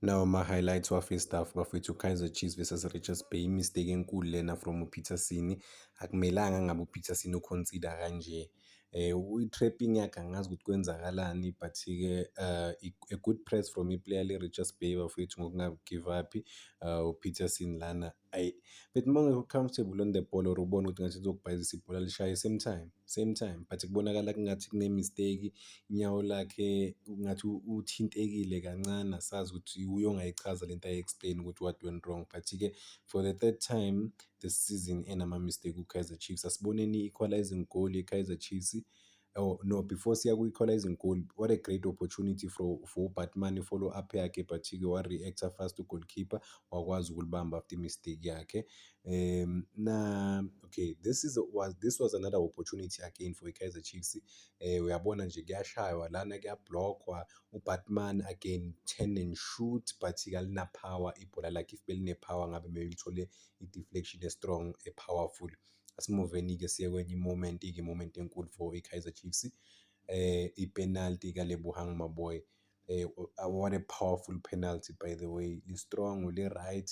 Now ama-highlights wa-first half bafethu Kaizer Chiefs versus Richards Bay, imistake enkulu lena from uPeterson. Akumelanga ngabe uPeterson uconsider kanje. I-trapping yakhe angazi ukuthi kwenzakalani, but-ke a good press from iplayer le-Richards Bay bafethu ngokunga-give up uPeterson lana. But uma ungekho comfortable on the ball or ubona ukuthi ngathi lizokubhayizisa ibhola lishaye same time, but kubonakala kungathi kune-mistake, inyawo lakhe ngathi uthintekile kancane, asazi ukuthi uye ongayichaza lento ayi-explain ukuthi what went wrong. But-ke for the third time this season enama-mistake uKaizer Chiefs. Asiboneni i-equalising goal ye-Kaizer Chiefs. Oh no, before siya ku-equalising goal, what a great opportunity for uBatman i-follow up yakhe, but-ke wa-reacta fast ugoalkeeper wakwazi ukulibamba after i-mistake yakhe. Okay, this was another opportunity again for i-Kaizer Chiefs. Uyabona nje kuyashaywa lana, kuyablockwa, uBatman again turn and shoot, but-ke alina-power ibhola lakhe. If beline-power ngabe belithole i-deflection e-strong, e-powerful. Asimuveni-ke siye kwenye i-moment enkulu for i-Kaizer Chiefs. I-penalty kaLebohang Maboy. What a powerful penalty, by the way. Li-strong, li-right.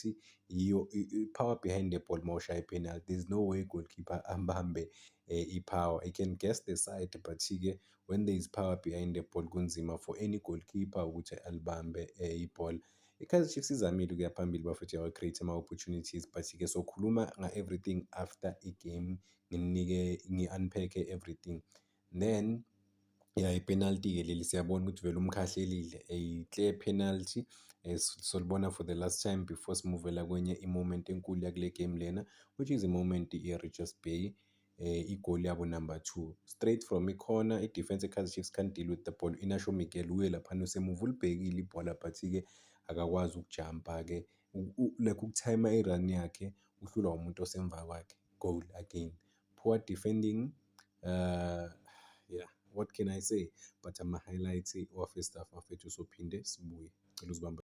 Power behind the ball mawushaya i-penalty. There's no way goalkeeper ambambe i-power. I can guess the side, but-ke when there is power behind the ball, kunzima for any goalkeeper ukuthi alibambe ibhola. I-Kaizer Chiefs izamile ukuya phambili bafethu yawa-create ama-opportunities, but-ke sokhuluma nga-everything after i-game, ngi-unpack everything. Then i-penalty-ke leli siyabona ukuthi vele umkhahlelile, a-clear penalty. Solibona for the last time before simuvela kwenye i-moment enkulu yakule game lena, which is i-moment ye-Richards Bay, igoli yabo number 2 straight from i-corner. I-defense ye-Kaizer Chiefs can't deal with the ball. Inacho Miguel uye laphana usemuva ulibhekile ibhola, but-ke akakwazi ukujumpa-ke, like ukuthayima i-run yakhe, uhlulwa umuntu osemva kwakhe. Goal again, poor defending. Yeah, what can I say? But ama-highlights wa-first half bafethu sophinde sibuye. Cela uzibambe.